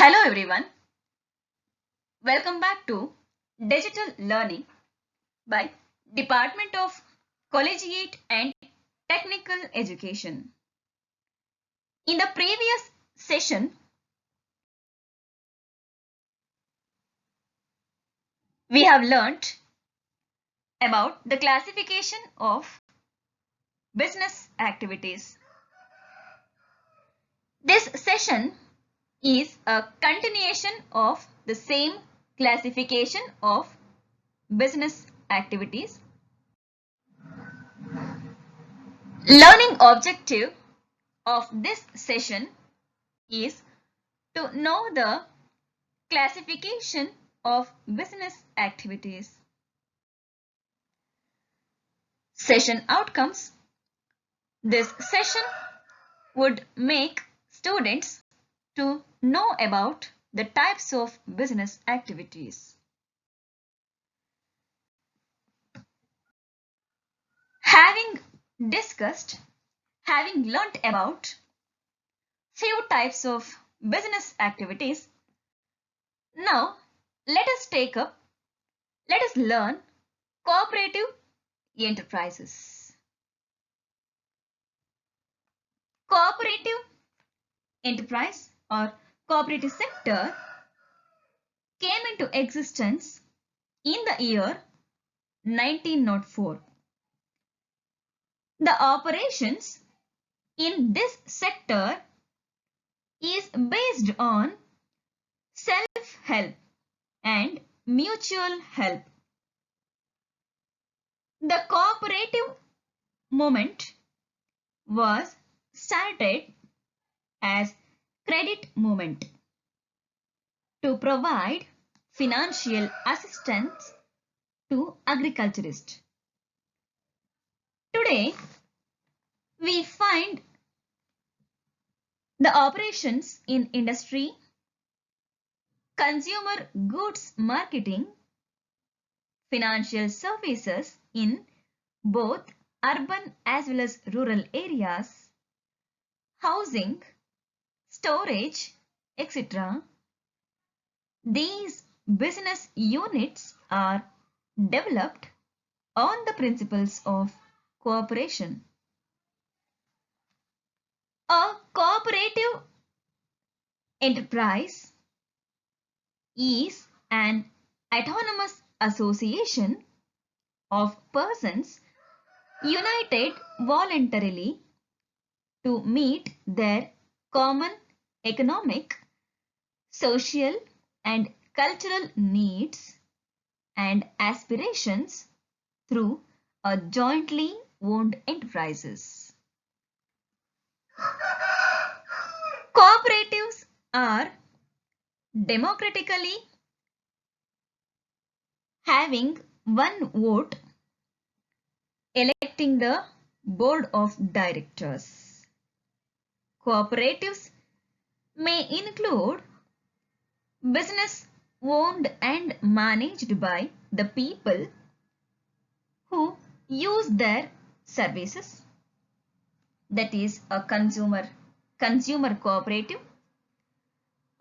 Hello everyone. Welcome back to Digital Learning by Department of Collegiate and Technical Education. In the previous session, we have learnt about the classification of business activities. This session is a continuation of the same classification of business activities. Learning objective of this session is to know the classification of business activities. Session outcomes. This session would make students to know about the types of business activities. Having learnt about few types of business activities, now let us learn cooperative enterprises. Cooperative enterprise or cooperative sector came into existence in the year 1904. The operations in this sector is based on self-help and mutual help. The cooperative movement was started as credit movement to provide financial assistance to agriculturists. Today, we find the operations in industry, consumer goods marketing, financial services in both urban as well as rural areas, housing, storage, etc. These business units are developed on the principles of cooperation. A cooperative enterprise is an autonomous association of persons united voluntarily to meet their common economic, social, and cultural needs and aspirations through a jointly owned enterprises. Cooperatives are democratically having one vote electing the board of directors. Cooperatives may include business owned and managed by the people who use their services, that is a consumer cooperative.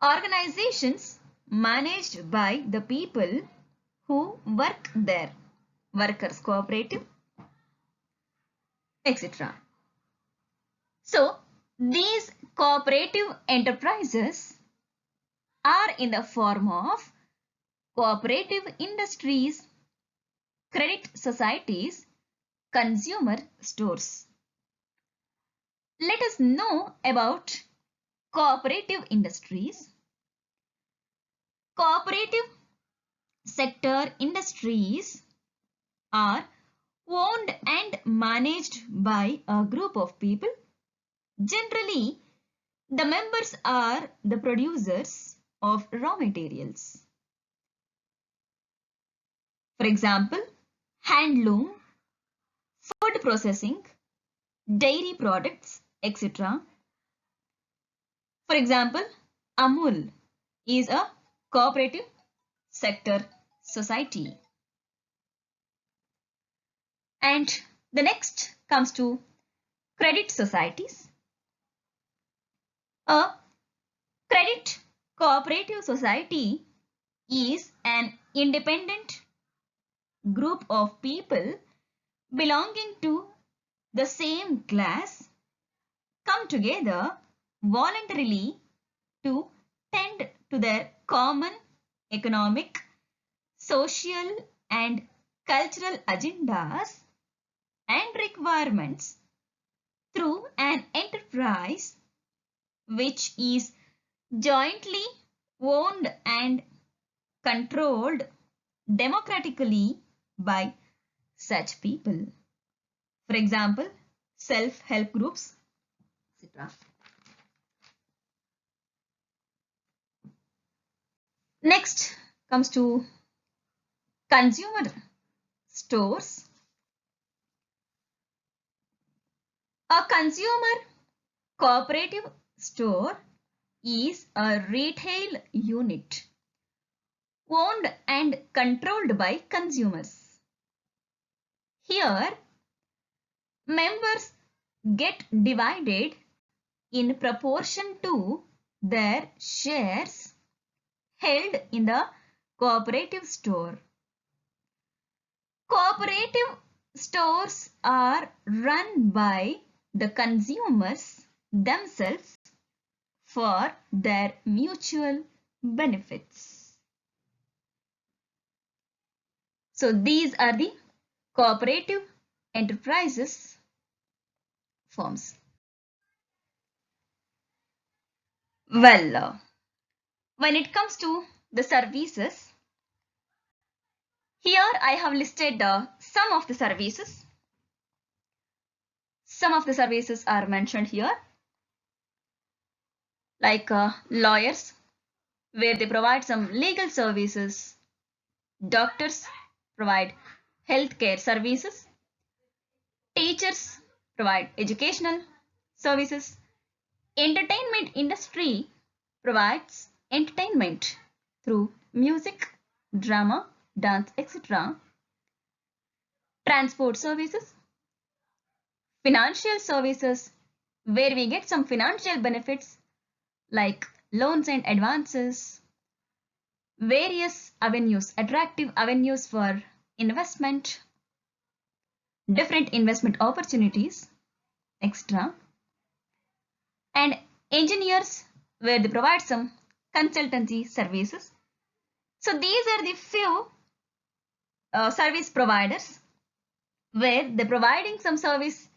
Organizations managed by the people who work there, workers cooperative, etc. So, these cooperative enterprises are in the form of cooperative industries, credit societies, consumer stores. Let us know about cooperative industries. Cooperative sector industries are owned and managed by a group of people. Generally, the members are the producers of raw materials. For example, handloom, food processing, dairy products, etc. For example, Amul is a cooperative sector society. And the next comes to credit societies. A credit Cooperative society is an independent group of people belonging to the same class come together voluntarily to tend to their common economic, social, and cultural agendas and requirements through an enterprise which is jointly owned and controlled democratically by such people. For example, self-help groups, etc. Next comes to consumer stores. A consumer cooperative store is a retail unit owned and controlled by consumers. Here, members get divided in proportion to their shares held in the cooperative store. Cooperative stores are run by the consumers themselves for their mutual benefits. So these are the cooperative enterprises forms. Well, when it comes to the services, here I have listed some of the services. Some of the services are mentioned here, like lawyers, where they provide some legal services. Doctors provide healthcare services. Teachers provide educational services. Entertainment industry provides entertainment through music, drama, dance, etc. Transport services. Financial services, where we get some financial benefits like loans and advances. Various avenues, attractive avenues for investment, different investment opportunities, etc. And engineers, where they provide some consultancy services. So these are the few service providers where they're providing some service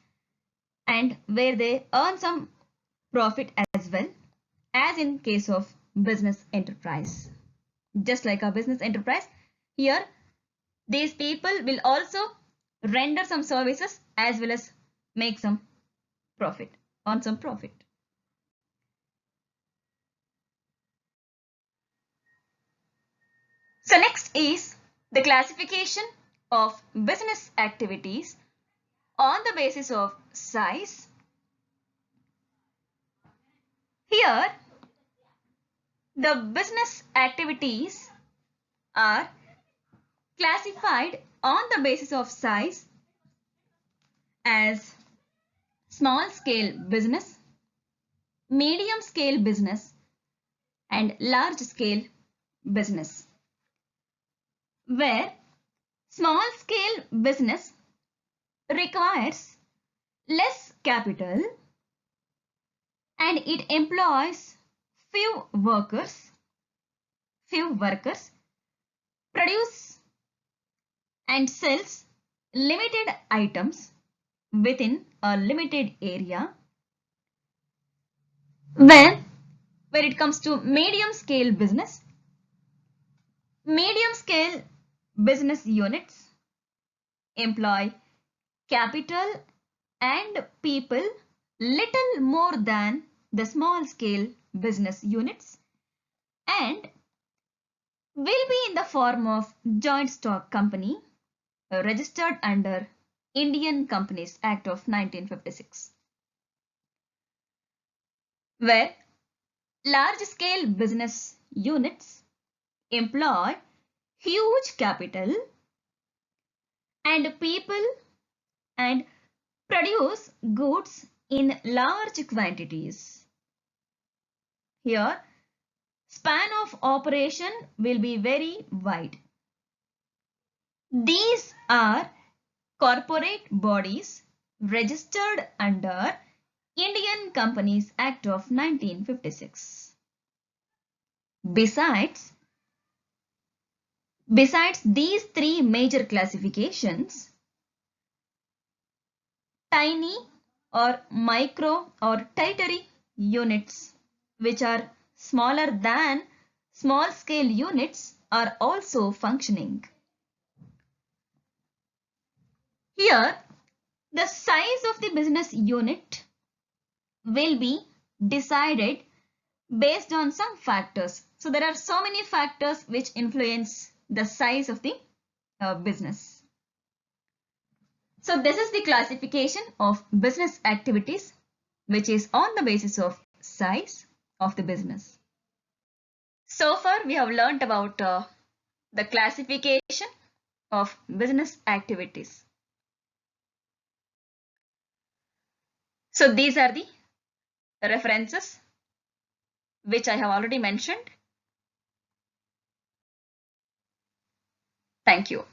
and where they earn some profit as well, as in case of business enterprise. Just like a business enterprise, here these people will also render some services as well as make some profit, earn some profit. So next is the classification of business activities on the basis of size. Here, the business activities are classified on the basis of size as small scale business, medium scale business, and large scale business, where small scale business requires less capital and it employs few workers, produce and sells limited items within a limited area. When it comes to medium scale business units employ capital and people little more than the small scale business units and will be in the form of joint stock company registered under Indian Companies Act of 1956, where large scale business units employ huge capital and people and produce goods in large quantities. Here, Span of operation will be very wide. These are corporate bodies registered under Indian Companies Act of 1956. Besides these three major classifications, tiny or micro or tertiary units, which are smaller than small scale units, are also functioning. Here, the size of the business unit will be decided based on some factors. So there are so many factors which influence the size of the business. So this is the classification of business activities, which is on the basis of size of the business. So far we have learnt about the classification of business activities. So these are the references which I have already mentioned. Thank you.